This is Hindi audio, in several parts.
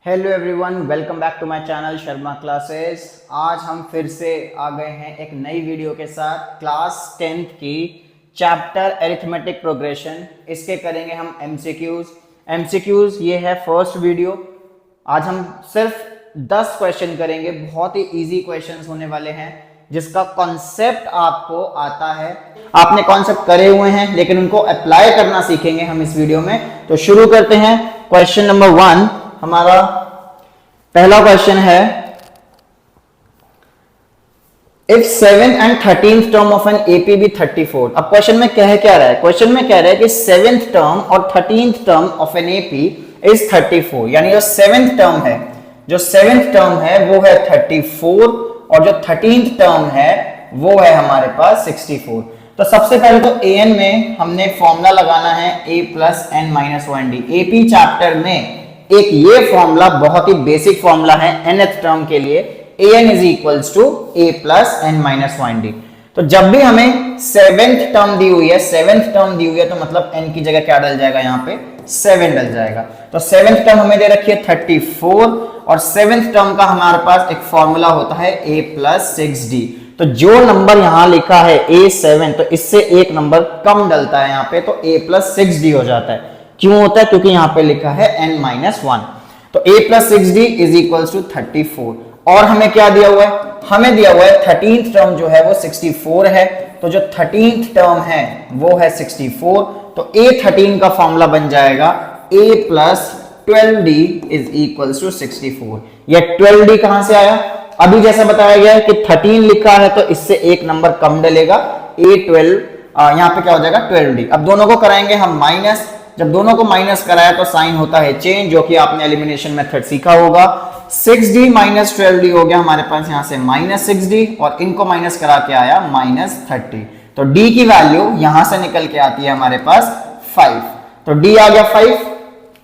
Hello everyone, welcome back to my channel Sharma classes. आज हम फिर से आ गए हैं एक नई वीडियो के साथ। क्लास 10th की चैप्टर अरिथमेटिक प्रोग्रेशन, इसके करेंगे हम एमसीक्यूज। ये है फर्स्ट वीडियो। आज हम सिर्फ 10 क्वेश्चन करेंगे, बहुत ही इजी क्वेश्चंस होने वाले हैं जिसका कॉन्सेप्ट आपको आता है। आपने कॉन्सेप्ट करे हुए हैं लेकिन उनको अप्लाई करना सीखेंगे हम इस वीडियो में। तो शुरू करते हैं। क्वेश्चन नंबर 1, हमारा पहला क्वेश्चन है, if 7th and 13th term of an AP be 34। अब क्वेश्चन में क्या रहा है? क्वेश्चन में कह रहा है कि 7th टर्म और 13th term of an AP is 34, यानी जो 7th टर्म है वो है 34 और जो 13th टर्म है वो है हमारे पास 64। तो सबसे पहले तो an में हमने फॉर्मूला लगाना है a plus n minus 1d। AP chapter में एक ये फॉर्मूला बहुत ही बेसिक फॉर्मूला है nth टर्म के लिए, an is equals to a plus n minus 1d। तो जब भी हमें 7th टर्म दी हुई है तो मतलब n की जगह क्या डल जाएगा? यहाँ पे 7 डल जाएगा। तो 7th टर्म हमें दे रखी है 34 और 7th टर्म का हमारे पास एक फॉर्मूला होता है a प्लस 6d। तो जो नंबर यहां लिखा है a7, तो इससे एक नंबर कम डलता है यहाँ पे, तो a प्लस 6d हो जाता है। क्यों होता है? क्योंकि यहां पे लिखा है n माइनस 1। तो a plus 6d is equal to 34। और हमें क्या दिया हुआ है? हमें दिया हुआ है 13th टर्म जो है वो 64 है। तो जो 13th टर्म है वो है 64। तो a13 का फॉर्मूला बन जाएगा a plus 12d is equal to 64। यह 12d कहां से आया? अभी जैसा बताया गया है कि 13 लिखा है तो इससे एक नंबर कम डलेगा, a12 यहां पे क्या हो जाएगा? 12d। अब दोनों को कराएंगे हम माइनस। जब दोनों को माइनस कराया तो साइन होता है चेंज, जो कि आपने एलिमिनेशन मेथड सीखा होगा। 6d माइनस 12d हो गया हमारे पास यहां से माइनस 6d, और इनको माइनस करा के आया माइनस 30। तो d की वैल्यू यहां से निकल के आती है हमारे पास 5। तो d आ गया 5।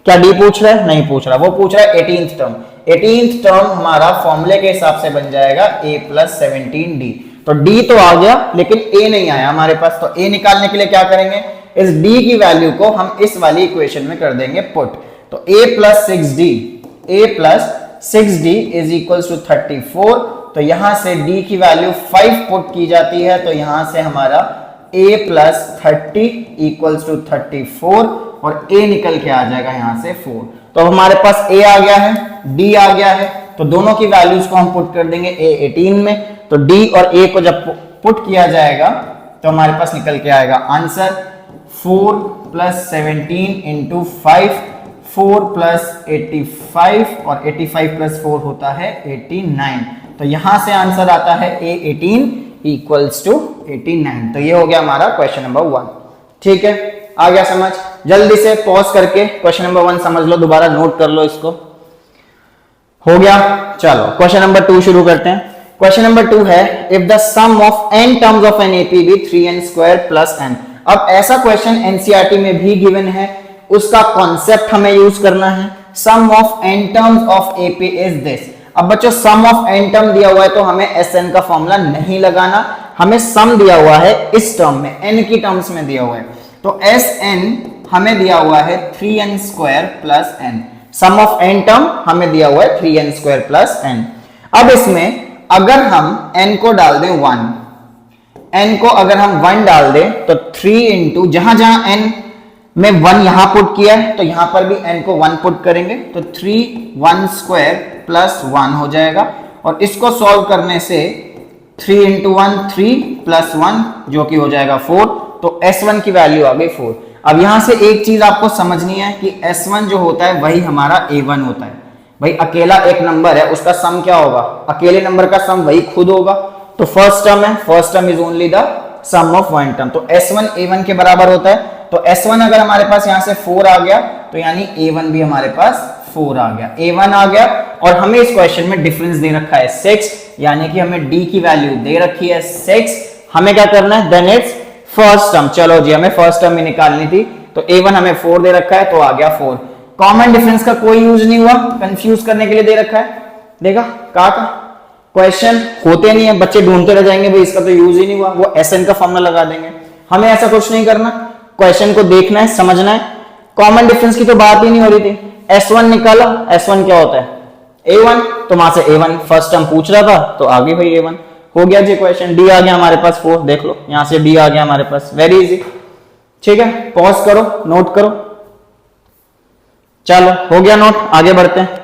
क्या d पूछ रहा है? नहीं पूछ रहा, वो पूछ रहा है 18th टर्म। 18th टर्म हमारा फॉर्मूले के हिसाब से बन जाएगा a प्लस 17d। तो d तो आ गया लेकिन a नहीं आया हमारे पास। तो a निकालने के लिए क्या करेंगे? इस d की वैल्यू को हम इस वाली इक्वेशन में कर देंगे पुट। तो a plus 6d is equal to 34। तो यहां से d की वैल्यू 5 पुट की जाती है, तो यहां से हमारा a प्लस 30 इक्वल टू 34 और a निकल के आ जाएगा यहां से 4। तो हमारे पास a आ गया है, d आ गया है, तो दोनों की वैल्यूज को हम पुट कर देंगे a 18 में। तो d और a को जब पुट किया जाएगा तो हमारे पास निकल के आएगा आंसर 4 प्लस 17 इंटू 5, 4 प्लस 85, और 85 प्लस 4 होता है 89। तो यहां से आंसर आता है a18 इक्वल्स टू 89। तो ये हो गया हमारा क्वेश्चन नंबर 1। ठीक है, आ गया समझ? जल्दी से पॉज करके क्वेश्चन नंबर 1 समझ लो, दोबारा नोट कर लो इसको। हो गया? चलो क्वेश्चन नंबर 2 शुरू करते हैं। क्वेश्चन नंबर 2 है, if the sum of n terms of an AP be 3n square plus n। अब ऐसा क्वेश्चन एनसीईआरटी में भी गिवन है, उसका कॉन्सेप्ट हमें यूज करना है। Sum of n terms of AP is this. अब बच्चों सम ऑफ n टर्म दिया हुआ है तो हमें sn का फॉर्मूला नहीं लगाना, हमें सम दिया हुआ है इस टर्म में, n की टर्म्स में दिया हुआ है। तो sn हमें दिया हुआ है 3n square plus n। Sum of n term हमें दिया हुआ है 3n स्क्वायर प्लस n। अब इसमें अगर हम n को डाल दें 1, n को अगर हम 1 डाल दें तो 3 इंटू, जहां जहां n में 1 यहां पुट किया है तो यहां पर भी n को 1 पुट करेंगे, तो 3 1 स्क्वायर प्लस 1 हो जाएगा। और इसको सॉल्व करने से 3 इंटू 1 3 प्लस 1 जो कि हो जाएगा 4। तो s1 की वैल्यू आ गई 4। अब यहां से एक चीज आपको समझनी है कि s1 जो होता है वही हमारा a1 होता है। भाई अकेला एक नंबर है, उसका सम क्या होगा? अकेले नंबर का सम वही खुद होगा। तो फर्स्ट टर्म है, first term is only the sum of one term. तो s1 a1 के बराबर होता है। तो s1 अगर हमारे पास यहां से 4 आ गया तो यानी a1 भी हमारे पास 4 आ गया, a1 आ गया। और हमें इस क्वेश्चन में डिफरेंस दे रखा है 6, यानी कि हमें d की वैल्यू दे रखी है 6। हमें क्या करना है? Then it's first term. चलो जी, हमें फर्स्ट टर्म ही निकालनी थी। तो a1 हमें 4 दे रखा है तो आ गया 4। कॉमन डिफरेंस का कोई यूज नहीं हुआ, कंफ्यूज करने के लिए दे रखा है। देखा का क्वेश्चन होते नहीं है, बच्चे ढूंढते रह जाएंगे भाई इसका तो यूज ही नहीं हुआ, वो एसएन का फॉर्मूला लगा देंगे। हमें ऐसा कुछ नहीं करना, क्वेश्चन को देखना है, समझना है। कॉमन डिफरेंस की तो बात ही नहीं हो रही थी, S1 निकालो, S1 क्या होता है A1, तो वहां से A1 फर्स्ट टर्म पूछ रहा था तो आ गई भाई A1, हो गया जी क्वेश्चन। डी आ गया हमारे पास 4, देख लो यहां से डी आ गया हमारे पास, वेरी इजी। ठीक है, पॉज करो, नोट करो, चलो हो गया नोट, आगे बढ़ते हैं,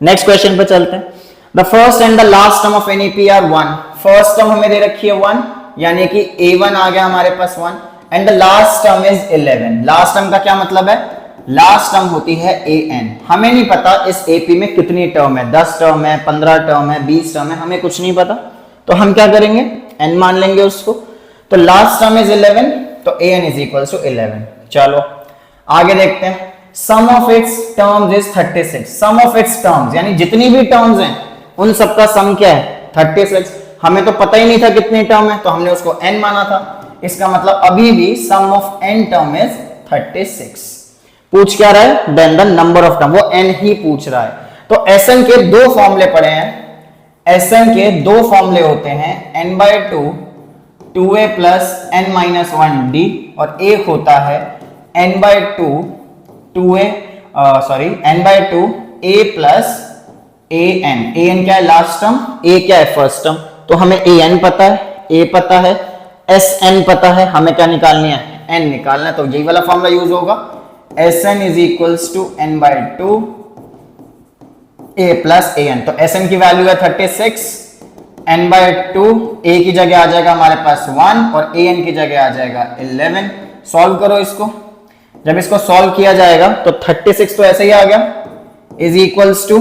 नेक्स्ट क्वेश्चन पे चलते हैं। The first and the last term of an AP are 1, first term हमें दे रखी है 1, यानी कि A1 आ गया हमारे पास 1, and the last term is 11। Last term का क्या मतलब है, लास्ट टर्म होती है an। हमें नहीं पता इस AP में कितनी टर्म है, 10 टर्म है, 15 टर्म है, 20 टर्म है, हमें कुछ नहीं पता, तो हम क्या करेंगे n मान लेंगे उसको। तो लास्ट टर्म इज 11, तो an इज इक्वल टू 11। चलो आगे देखते हैं। Sum of its terms is 36, sum of its terms यानी जितनी भी टर्म्स हैं उन सबका सम क्या है 36। हमें तो पता ही नहीं था कितनी टर्म है, तो हमने उसको n माना था, इसका मतलब अभी भी sum of n term is 36। पूछ क्या रहा है, then the number of term, वो n ही पूछ रहा है। तो Sn के दो फॉर्मूले पड़े हैं, Sn के दो फॉर्मूले होते हैं n/2 2a plus n minus 1d, और एक होता है n/2 2a n/2 a plus an। an क्या है लास्ट टर्म, a क्या है फर्स्ट टर्म, तो हमें an पता है, a पता है, Sn पता है, हमें क्या निकालनी है n निकालना है, तो यही वाला फॉर्मूला यूज होगा। Sn is equals to n/2 a plus an, तो Sn की वैल्यू है 36, n/2 a की जगह आ जाएगा हमारे पास 1 और an की जगह आ जाएगा 11। सॉल्व करो इसको, जब इसको सॉल्व किया जाएगा तो 36 तो ऐसे ही आ गया, is equals to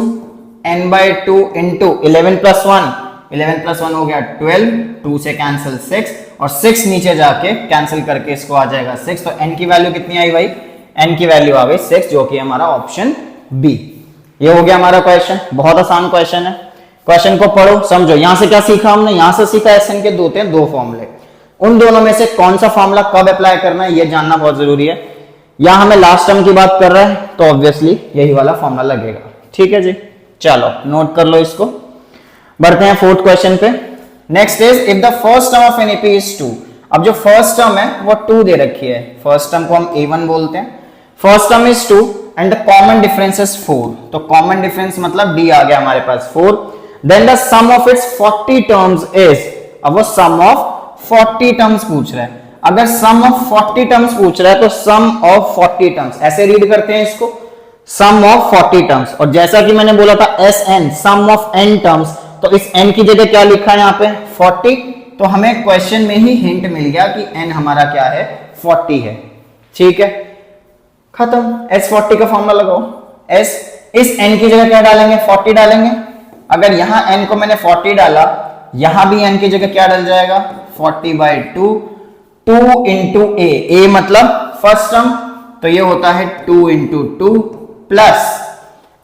n/2 into 11 plus 1, 11 plus 1 हो गया 12, 2 से कैंसिल 6, और 6 नीचे जाके कैंसिल करके इसको आ जाएगा 6, तो n की वैल्यू कितनी आई भाई, n की वैल्यू आ गई 6, जो कि हमारा ऑप्शन बी। ये हो गया हमारा क्वेश्चन, बहुत आसान क्वेश्चन है। क्वेश्चन को पढ़ो समझो, यहां से क्या सीखा हमने, यहां से सीखा Sn के दो फॉर्मूले, उन दोनों में से कौन सा फॉर्मूला कब अप्लाई करना है ये जानना बहुत जरूरी है। यहां हमें लास्ट टर्म की बात कर रहा है तो ऑब्वियसली यही वाला फॉर्मूला लगेगा। ठीक है जी, चलो नोट कर लो इसको, बढ़ते हैं फोर्थ क्वेश्चन पे। Next is if the first term of an AP is 2। अब जो फर्स्ट टर्म है वो 2 दे रखी है, फर्स्ट टर्म को हम A1 बोलते हैं, first term is 2 and the common difference is 4, तो कॉमन डिफरेंस मतलब d आ गया हमारे पास 4। Then the sum of its 40 terms is, अब वो सम ऑफ 40 टर्म्स पूछ रहा है। अगर सम ऑफ 40 टर्म्स पूछ रहा है तो सम ऑफ 40 टर्म्स ऐसे रीड करते हैं इसको, सम ऑफ 40 टर्म्स, और जैसा कि मैंने बोला था Sn sum of n terms, तो इस n की जगह क्या लिखा है यहाँ पे 40, तो हमें क्वेश्चन में ही हिंट मिल गया कि n हमारा क्या है 40 है। ठीक है, खत्म, S40 का फॉर्मूला लगाओ, S इस n की जगह क्या डालेंगे 40 डालेंगे। अगर यहां n को मैंने 40 डाला, यहां भी n की जगह क्या डल जाएगा 40/2, 2 इंटू a मतलब फर्स्ट टर्म, तो ये होता है 2 into 2 plus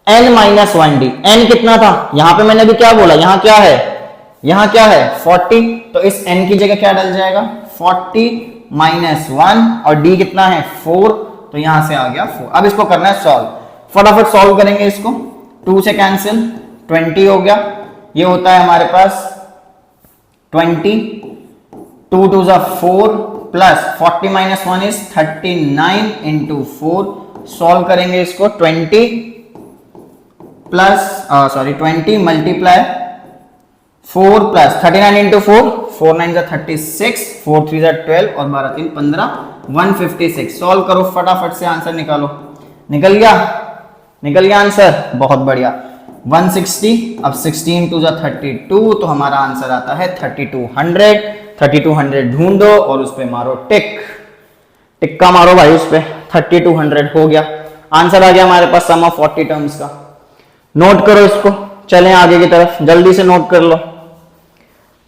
n minus 1d। n कितना था, यहां पे मैंने अभी क्या बोला, यहां क्या है, यहां क्या है 40, तो इस n की जगह क्या डल जाएगा 40 माइनस 1, और d कितना है 4, तो यहां से आ गया 4। अब इसको करना है सॉल्व, फटाफट सॉल्व करेंगे इसको, 2 से कैंसिल 20 हो गया, ये होता है हमारे पास 20, 2 2 जा 4 plus 40 minus 1 is 39 into 4। Solve करेंगे इसको, 20 मल्टीप्लाई 4 प्लस 39 इंटू 4, 4 9 जा 36, 4 3 जा 12 और 12 3 15, 156। सॉल्व करो फटाफट से, आंसर निकालो। निकल गया आंसर, बहुत बढ़िया 160। अब 16 2 जा 32, तो हमारा आंसर आता है 3200 ढूंढो और उस पे मारो टिक्का मारो भाई उस पे, 3200 हो गया आंसर, आ गया हमारे पास सम ऑफ 40 टर्म्स का। नोट करो इसको, चलें आगे की तरफ, जल्दी से नोट कर लो।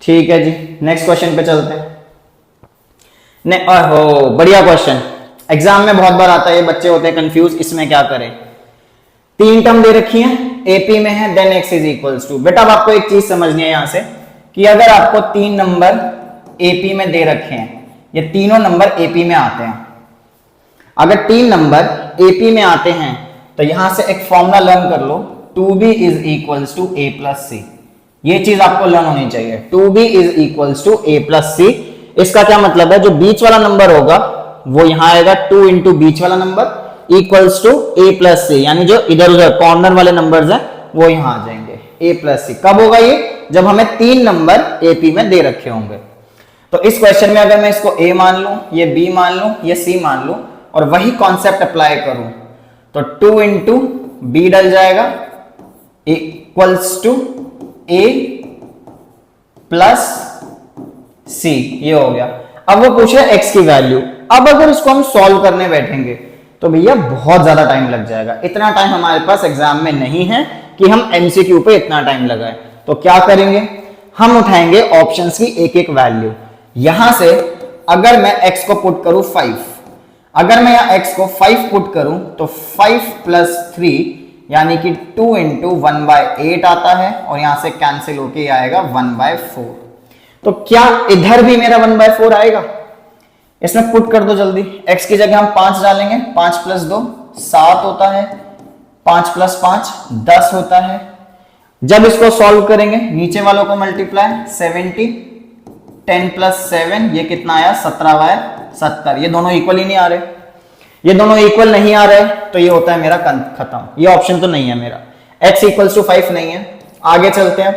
ठीक है जी, नेक्स्ट क्वेश्चन पे चलते हैं। ओहो बढ़िया क्वेश्चन, एग्जाम में बहुत बार आता है, ये बच्चे होते हैं कंफ्यूज इसमें क्या करें। 3 टर्म दे रखी है, एपी में है, then x is equals to. बेटा अब आपको एक चीज समझनी है यहां से कि अगर आपको 3 नंबर एपी में दे रखे हैं, ये तीनों नंबर एपी में आते हैं, अगर 3 नंबर एपी में आते हैं तो यहां से एक फॉर्मूला लर्न कर लो, 2b is equals to a plus C. ये चीज आपको लर्न होनी चाहिए, 2b is equals to a plus C. इसका क्या मतलब है, जो बीच वाला नंबर होगा वो यहां आएगा 2 इंटू बीच वाला number, equals to A plus C, यानी जो इधर उधर कॉर्नर वाले नंबर्स हैं वो यहां आ जाएंगे ए प्लस सी। कब होगा ये? जब हमें 3 नंबर एपी में दे रखे होंगे। तो इस क्वेश्चन में अगर मैं इसको ए मान लूं, ये बी मान लूं, ये सी मान लूं और वही कॉन्सेप्ट अप्लाई करूं तो 2 इंटू बी डल जाएगा equals to A plus C, ये हो गया। अब वो पूछ रहा है एक्स की वैल्यू। अब अगर इसको हम सॉल्व करने बैठेंगे तो भैया बहुत ज्यादा टाइम लग जाएगा। इतना टाइम हमारे पास एग्जाम में नहीं है कि हम एमसीक्यू पे इतना टाइम लगाए। तो क्या करेंगे, हम उठाएंगे ऑप्शंस की एक एक वैल्यू। यहां से अगर मैं x को पुट करूं 5, अगर मैं यहां x को 5 पुट करूं तो 5 प्लस 3 यानी कि 2 इंटू 1/8 आता है और यहां से कैंसिल होके आएगा 1/4। तो क्या इधर भी मेरा 1/4 आएगा? इसमें पुट कर दो जल्दी। x की जगह हम 5 डालेंगे, 5 प्लस 2 7 होता है, 5 प्लस 5 10 होता है। जब इसको सॉल्व करेंगे नीचे वालों को मल्टीप्लाई 70, 10 प्लस 7 ये कितना आया 17/70। ये दोनों इक्वल ही नहीं आ रहे, ये दोनों इक्वल नहीं आ रहे तो ये होता है मेरा खत्म। ये ऑप्शन तो नहीं है मेरा, x इक्वल्स टू 5 नहीं है। आगे चलते हैं।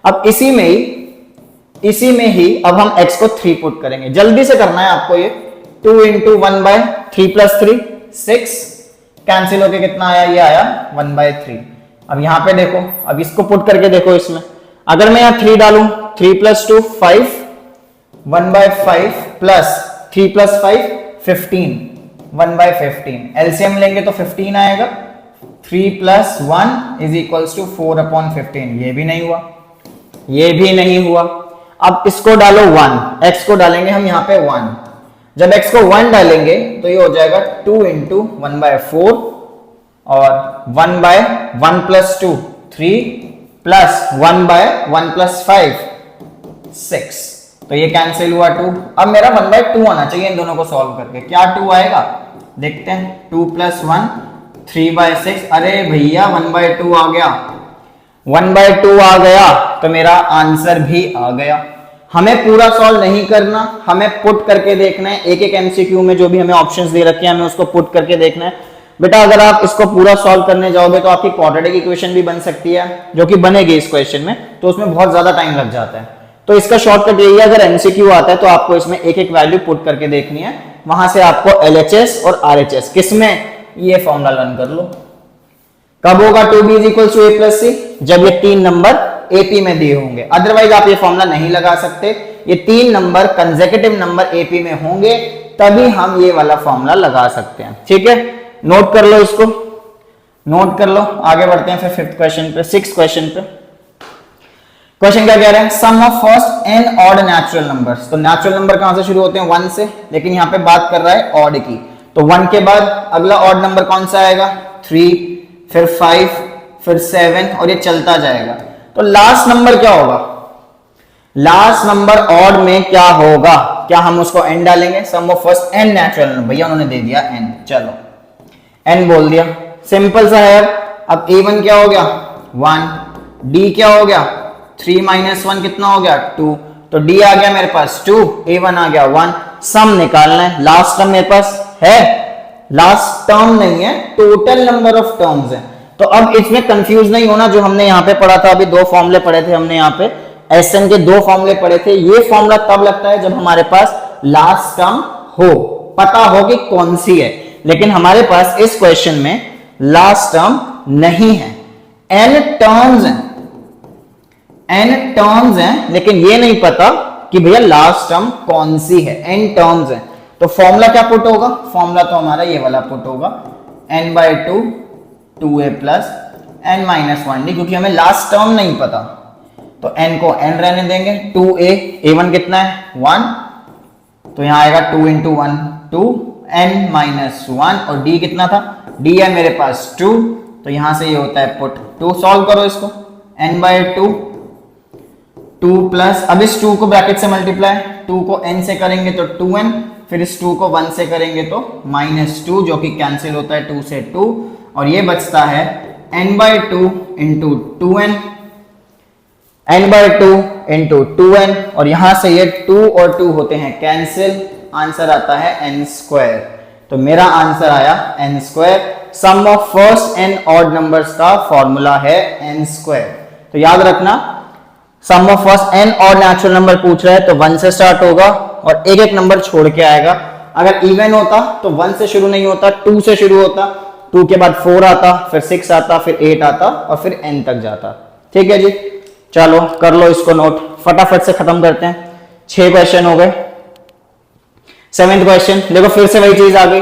अब इसी में ही अब हम x को 3 पुट करेंगे। जल्दी से करना है आपको ये। 2 इंटू 1/3 प्लस 3 6, कैंसिल होके कितना आया? ये आया 1/3। अब यहां पे देखो, अब इसको पुट करके देखो। इसमें अगर मैं यहां 3 डालूं, 3 प्लस 2 5, 1/5 प्लस 3 प्लस 5 15, 1/15। एलसीएम लेंगे तो 15 आएगा। 3 प्लस 1 इज इक्वल्स टू 4/15। ये भी नहीं हुआ, ये भी नहीं हुआ। अब इसको डालो 1, x को डालेंगे हम यहां पे 1। जब x को 1 डालेंगे तो ये हो जाएगा 2 इंटू 1/4 और 1/1 प्लस 2 3 प्लस 1/1 प्लस 5 6। तो ये कैंसिल हुआ 2। अब मेरा 1/2 आना चाहिए इन दोनों को सॉल्व करके। क्या 2 आएगा? देखते हैं। 2 प्लस 1 3/6। अरे भैया 1/2 आ गया, 1/2 आ गया तो मेरा आंसर भी आ गया। हमें पूरा सॉल्व नहीं करना, हमें पुट करके देखना है। एक एक एमसीक्यू में जो भी हमें ऑप्शंस दे रखे हैं हमें उसको पुट करके देखना है। बेटा अगर आप इसको पूरा सॉल्व करने जाओगे तो आपकी क्वाड्रेटिक इक्वेशन भी बन सकती है, जो कि बनेगी इस क्वेश्चन में, तो उसमें बहुत ज्यादा टाइम लग जाता है। तो इसका शॉर्टकट यही है, अगर एमसीक्यू आता है तो आपको इसमें एक एक वैल्यू पुट करके देखनी है। वहां से आपको एलएचएस और आरएचएस किसमें, ये फॉर्मूला लर्न कर लो। कब होगा 2b is equal to a plus C? जब ये 3 नंबर एपी में दिए होंगे। अदरवाइज आप ये फॉर्मूला नहीं लगा सकते। ये 3 नंबर कंसेक्यूटिव नंबर एपी में होंगे तभी हम ये वाला फॉर्मूला लगा सकते हैं। ठीक है, नोट कर लो, इसको नोट कर लो। आगे बढ़ते हैं फिर 5th क्वेश्चन पे, 6th क्वेश्चन पे। क्वेश्चन क्या कह रहे हैं? Sum of first n odd natural numbers. तो नेचुरल नंबर कहां से शुरू होते हैं? 1 से, लेकिन यहां पे बात कर रहा है ऑड की। तो 1 के बाद अगला ऑड नंबर कौन सा आएगा? 3, फिर 5, फिर 7 और ये चलता जाएगा। तो लास्ट नंबर क्या होगा? लास्ट नंबर ऑड में क्या होगा? क्या हम उसको n डालेंगे? Sum of first n natural number. भैया उन्होंने दे दिया n, चलो n बोल दिया, सिंपल सा है। अब a1 क्या हो गया? 1, d क्या हो गया? 3 माइनस 1 कितना हो गया? 2। तो d आ गया मेरे पास 2, a1 आ गया 1। सम निकालना है। लास्ट टर्म मेरे पास है, लास्ट टर्म नहीं है, टोटल नंबर ऑफ टर्म्स है। तो अब इसमें कंफ्यूज नहीं होना। जो हमने यहाँ पे पढ़ा था, अभी 2 फॉर्मूले पढ़े थे हमने, यहाँ पे एसएन के 2 फॉर्मूले पढ़े थे। ये फॉर्मूला तब लगता है जब हमारे पास लास्ट टर्म हो, पता हो कि कौन सी है। लेकिन हमारे पास इस क्वेश्चन में लास्ट टर्म नहीं है, n टर्म्स हैं, n टर्म्स हैं, लेकिन ये नहीं पता कि भैया लास्ट टर्म कौन सी है। n टर्म्स हैं तो फॉर्मूला क्या पुट होगा? फॉर्मूला तो हमारा ये वाला पुट होगा, n/2 2a plus n minus 1d, क्योंकि हमें लास्ट टर्म नहीं पता तो n को n रहने देंगे। 2a, a1 कितना है? 1, तो यहां आएगा 2 इंटू 1 2, n माइनस 1 और d कितना था? d है मेरे पास 2, तो यहां से ये होता है पुट 2। सॉल्व करो इसको, n/2 2 प्लस, अब इस 2 को ब्रैकेट से मल्टीप्लाई, 2 को n से करेंगे तो 2n, फिर इस 2 को 1 से करेंगे तो -2, जो कि कैंसिल होता है 2 से 2 और ये बचता है n/2 into 2n, n/2 into 2n और यहां से ये 2 और 2 होते हैं कैंसिल, आंसर आता है n²। तो मेरा आंसर आया n square. Sum of first n odd numbers का फॉर्मूला है n स्क्वायर। तो याद रखना, sum of first n odd natural number पूछ रहा है तो 1 से स्टार्ट होगा और एक एक नंबर छोड़ के आएगा। अगर इवन होता तो 1 से शुरू नहीं होता, 2 से शुरू होता, 2 के बाद 4 आता, फिर 6 आता, फिर 8 आता और फिर n तक जाता। ठीक है जी, चलो कर लो इसको नोट, फटाफट से खत्म करते हैं। 6 क्वेश्चन हो गए। 7th क्वेश्चन देखो, फिर से वही चीज आ गई,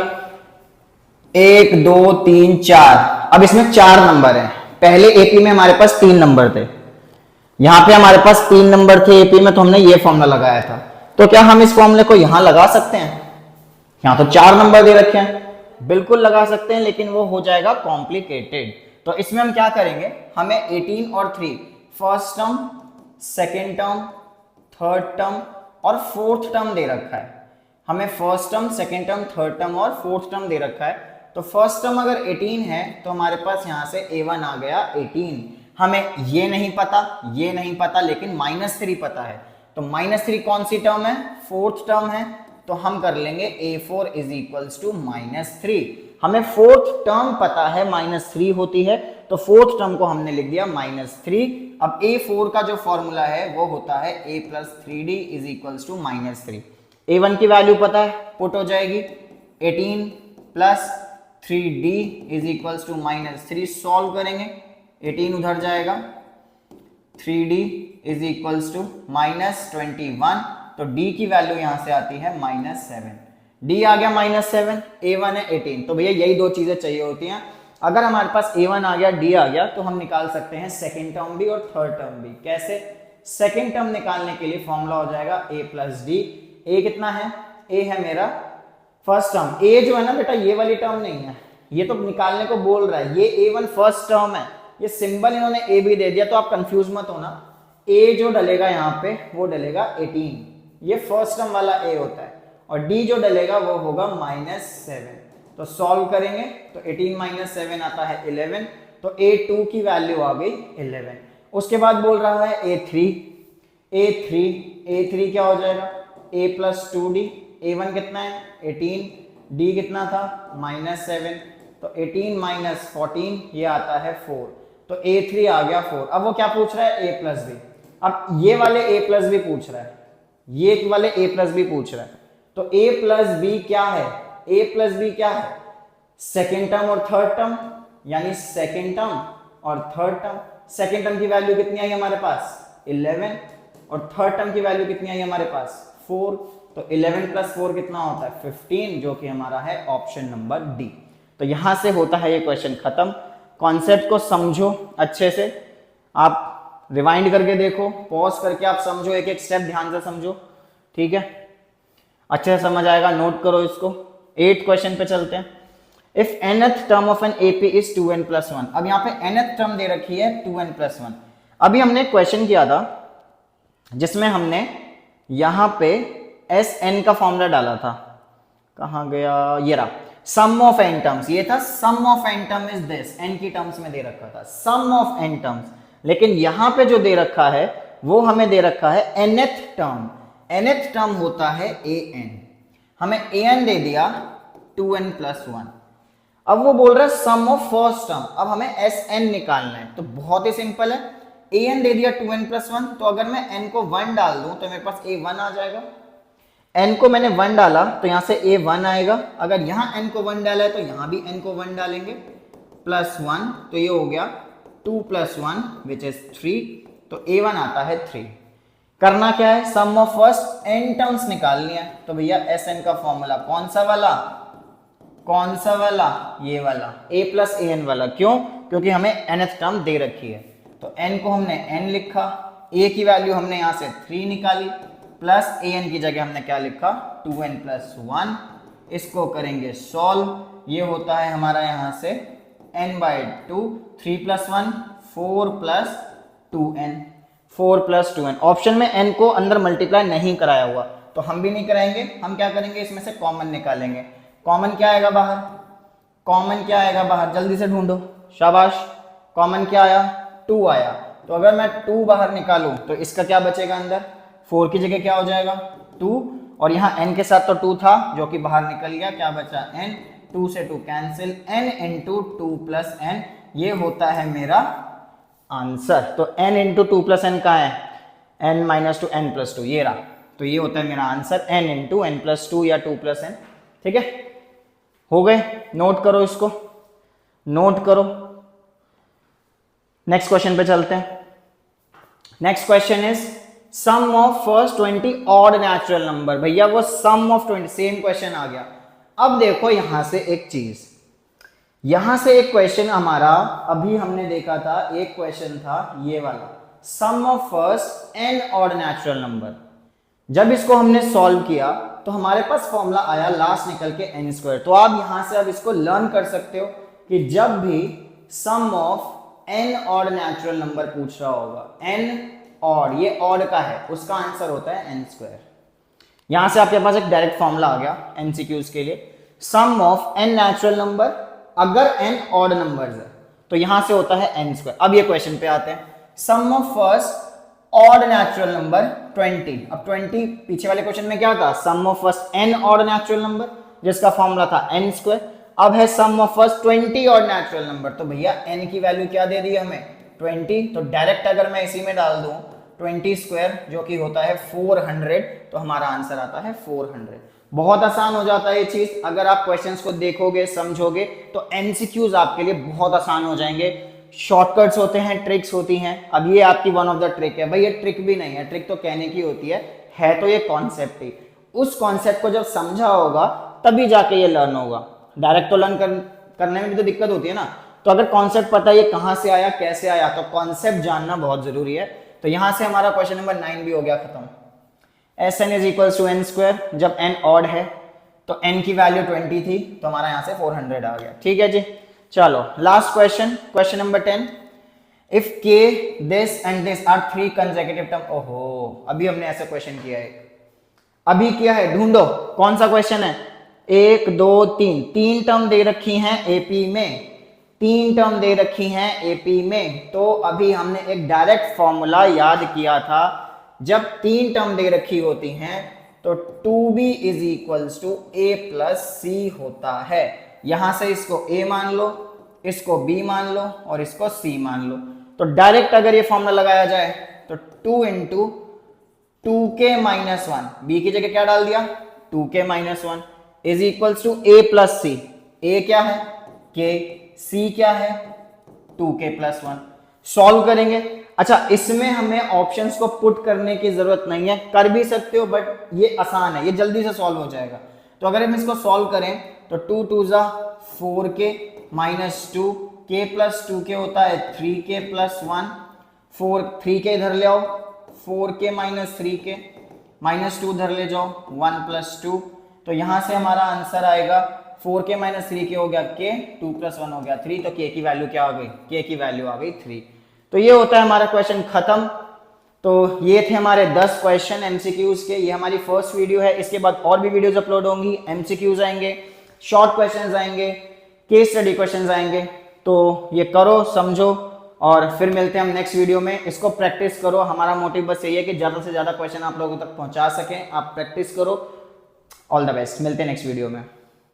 1 2 3 4। अब इसमें 4 नंबर हैं। पहले एपी में हमारे पास 3 नंबर थे, यहां पे हमारे पास 3 नंबर थे एपी में, तो हमने ये फॉर्मूला लगाया था। तो क्या हम इस फॉर्मूले को यहां लगा सकते हैं? यहां तो 4 नंबर दे रखे हैं, बिल्कुल लगा सकते हैं, लेकिन वो हो जाएगा कॉम्प्लिकेटेड। तो इसमें हम क्या करेंगे, हमें 18 और 3 first term, second term, third term और फोर्थ टर्म दे रखा है। हमें first term, second term, third term और फोर्थ टर्म दे रखा है। तो फर्स्ट टर्म अगर 18 है तो हमारे पास यहां से a1 आ गया 18। हमें ये नहीं पता, ये नहीं पता, लेकिन -3 पता है। तो -3 कौन सी टर्म है? फोर्थ टर्म है। तो हम कर लेंगे a4 इज इक्वल्स टू -3। हमें फोर्थ टर्म पता है -3 होती है, तो फोर्थ टर्म को हमने लिख दिया -3। अब a4 का जो फॉर्मूला है वो होता है a + 3d is equals to -3। a1 की वैल्यू पता है, पुट हो जाएगी 18 + 3d is equals to -3। Solve करेंगे, 18 उधर जाएगा, 3d इज इक्वल्स टू -21। तो d की वैल्यू यहां से आती है -7। d आ गया -7, a1 है 18। तो भैया यही दो चीजें चाहिए होती हैं। अगर हमारे पास a1 आ गया, d आ गया, तो हम निकाल सकते हैं सेकेंड टर्म भी और थर्ड टर्म भी। कैसे? सेकेंड टर्म निकालने के लिए फॉर्मूला हो जाएगा a + d। a कितना है? a है मेरा फर्स्ट टर्म। a जो है ना बेटा, ये वाली टर्म नहीं है, ये तो निकालने को बोल रहा है। ये a1 फर्स्ट टर्म है, ये सिंबल इन्होंने a भी दे दिया, तो आप कंफ्यूज मत होना। a जो डलेगा यहाँ पे वो डलेगा 18, ये फर्स्ट टर्म वाला a होता है, और d जो डलेगा वो होगा -7। तो सॉल्व करेंगे तो 18 - 7 आता है 11। तो a2 की वैल्यू आ गई 11। उसके बाद बोल रहा है a3 क्या हो जाएगा? a + 2d। a1 कितना है? 18। d कितना था? -7। तो 18 - 14 ये आता है 4। तो a3 आ गया 4। अब वो क्या पूछ रहा है? a + b। अब ये वाले a + b पूछ रहा है, ये वाले a + b पूछ रहा है। तो a + b क्या है? a + b क्या है? सेकेंड टर्म और थर्ड टर्म, यानी सेकेंड टर्म और थर्ड टर्म। सेकेंड टर्म की वैल्यू कितनी आई हमारे पास? 11। और थर्ड टर्म की वैल्यू कितनी आई हमारे पास? 4। तो 11 + 4 कितना होता है? 15, जो कि हमारा है ऑप्शन नंबर डी। तो यहां से होता है ये क्वेश्चन खत्म। कॉन्सेप्ट को समझो अच्छे से, आप रिवाइंड करके देखो, पॉज करके आप समझो, एक एक स्टेप ध्यान से समझो, ठीक है? अच्छे से समझ आएगा, नोट करो इसको। 8th क्वेश्चन पे चलते हैं। If nth term of an AP is 2n + 1। अब यहाँ पे nth टर्म दे रखी है 2n + 1। अभी हमने क्वेश्चन किया था जिसमें हमने यहां पे Sn का फॉर्मूला डाला था, कहां गया? ये रहा, सम ऑफ n टर्म्स। ये था sum of n term is this, n की टर्म्स में दे रखा था सम ऑफ n टर्म्स। लेकिन यहां पे जो दे रखा है वो हमें दे रखा है nth टर्म। nth टर्म होता है an। हमें an दे दिया 2n + 1। अब वो बोल रहा है सम ऑफ फर्स्ट टर्म। अब हमें Sn निकालना है, तो बहुत ही सिंपल है। an दे दिया 2n + 1, तो अगर मैं n को 1 डाल दूं तो मेरे पास a1 आ जाएगा। n को मैंने 1 डाला तो यहां से a1 आएगा। अगर यहां n को 1 डाला है तो यहां भी n को 1 डालेंगे, +1, तो ये हो गया 2 + 1 विच इज 3। तो a1 आता है 3। करना क्या है? Sum of first n terms निकालनी है। तो भैया Sn का फॉर्मूला कौन सा वाला? कौन सा वाला? ये वाला, a + an वाला। क्यों? क्योंकि हमें nth टर्म दे रखी है। तो n को हमने n लिखा, a की वैल्यू हमने यहां से 3 निकाली, प्लस an की जगह हमने क्या लिखा? 2n + 1। इसको करेंगे सॉल्व, ये होता है हमारा यहां से n/2। 3 + 1 4 + 2n, 4 + 2n। ऑप्शन में n को अंदर मल्टीप्लाई नहीं कराया हुआ, तो हम भी नहीं कराएंगे। हम क्या करेंगे? इसमें से कॉमन निकालेंगे। कॉमन क्या आएगा बाहर? कॉमन क्या आएगा बाहर? जल्दी से ढूंढो, शाबाश। कॉमन क्या आया? 2 आया। तो अगर मैं 2 बाहर निकालूं तो इसका क्या बचेगा अंदर? 4 की जगह क्या हो जाएगा? 2, और यहाँ n के साथ तो 2 था जो कि बाहर निकल गया, क्या बचा n, 2 से 2 cancel, n into 2 plus n, ये होता है मेरा आंसर। तो n इंटू 2 प्लस n का है n minus two n plus 2, ये रहा। तो ये होता है मेरा answer n into n plus 2 या 2 प्लस n। ठीक है, हो गए, नोट करो इसको, नोट करो। नेक्स्ट क्वेश्चन पे चलते हैं। Next question is sum of first 20 odd natural number. भैया वो सम ऑफ 20, सेम क्वेश्चन आ गया। अब देखो यहां से एक चीज, यहां से एक क्वेश्चन हमारा अभी हमने देखा था, एक क्वेश्चन था ये वाला, sum of first n odd natural number. जब इसको हमने सॉल्व किया तो हमारे पास फॉर्मूला आया लास्ट निकल के n स्क्वायर। तो आप यहां से अब इसको लर्न कर सकते हो कि जब भी sum of n odd natural number पूछ रहा होगा, n ऑड, ये ऑड का है, उसका आंसर होता है n स्क्वायर। यहां से आपके पास एक डायरेक्ट फॉर्मूला आ गया एमसीक्यूज के लिए, सम ऑफ n नेचुरल नंबर, अगर n ऑड नंबर्स है तो यहां से होता है n स्क्वायर। अब ये क्वेश्चन पे आते हैं, sum of first odd natural number 20। अब 20 पीछे वाले क्वेश्चन में क्या था, sum of first n odd natural number जिसका फॉर्मूला था n स्क्वायर। अब है sum of first 20 odd natural number, तो भैया n की वैल्यू क्या दे दी हमें, 20। तो डायरेक्ट अगर मैं इसी में डाल दूं 20 स्क्वायर जो कि होता है 400, तो हमारा आंसर आता है 400। बहुत आसान हो जाता है ये चीज, अगर आप क्वेश्चंस को देखोगे समझोगे तो एमसीक्यूज आपके लिए बहुत आसान हो जाएंगे। शॉर्टकट्स होते हैं, ट्रिक्स होती हैं। अब ये आपकी वन ऑफ द ट्रिक है। भाई ये ट्रिक भी नहीं है, ट्रिक तो कहने की होती है तो ये कॉन्सेप्ट ही। उस कॉन्सेप्ट को जब समझा होगा तभी जाके ये लर्न होगा। डायरेक्ट तो लर्न करने में भी तो दिक्कत होती है ना। तो अगर कॉन्सेप्ट पता है ये कहां से आया, कैसे आया, तो कॉन्सेप्ट जानना बहुत जरूरी है। तो यहां से हमारा क्वेश्चन नंबर 9 भी हो गया खत्म। Sn is equal to n square, जब n ऑड है तो n की वैल्यू 20 थी तो हमारा यहां से 400 आ गया। ठीक है जी, चलो last question, question number 10। If k this and this are 3 consecutive term. ओहो, अभी हमने ऐसा क्वेश्चन किया है, अभी किया है, ढूंढो कौन सा क्वेश्चन है। 1 2 3, 3 टर्म दे रखी हैं एपी में, 3 टर्म दे रखी हैं एपी में। तो अभी हमने एक डायरेक्ट फॉर्मूला याद किया था, जब 3 टर्म दे रखी होती हैं तो 2b is equals to a plus C होता है। यहां से इसको a मान लो, इसको b मान लो और इसको c मान लो। तो डायरेक्ट अगर ये फॉर्मूला लगाया जाए तो 2 इंटू 2k माइनस 1, b की जगह क्या डाल दिया 2k minus 1 is equals to a plus c. a क्या है k, c क्या है 2k प्लस 1। सॉल्व करेंगे। अच्छा, इसमें हमें ऑप्शंस को पुट करने की जरूरत नहीं है, कर भी सकते हो बट ये आसान है, ये जल्दी से सॉल्व हो जाएगा। तो अगर हम इसको सॉल्व करें तो 2 2 जा 4k minus 2, k plus 2k होता है 3k प्लस 1, 4 3k इधर ले आओ, 4k माइनस 3k माइनस 2 इधर ले जाओ, 1 प्लस 2। तो यहां से हमारा आंसर आएगा 4k माइनस 3k हो गया k, 2 प्लस 1 हो गया 3, तो k की वैल्यू क्या आ गई, k की वैल्यू आ गई 3। तो ये होता है हमारा क्वेश्चन खत्म। तो ये थे हमारे 10 क्वेश्चन एमसीक्यूज के। ये हमारी फर्स्ट वीडियो है, इसके बाद और भी वीडियोज अपलोड होंगी, एमसीक्यूज आएंगे, शॉर्ट क्वेश्चंस आएंगे, केस स्टडी क्वेश्चंस आएंगे। तो ये करो, समझो और फिर मिलते हैं हम नेक्स्ट वीडियो में। इसको प्रैक्टिस करो, हमारा मोटिव बस यही है कि ज्यादा से ज्यादा क्वेश्चन आप लोगों तक पहुंचा सकें। आप प्रैक्टिस करो। ऑल द बेस्ट, मिलते हैं नेक्स्ट वीडियो में।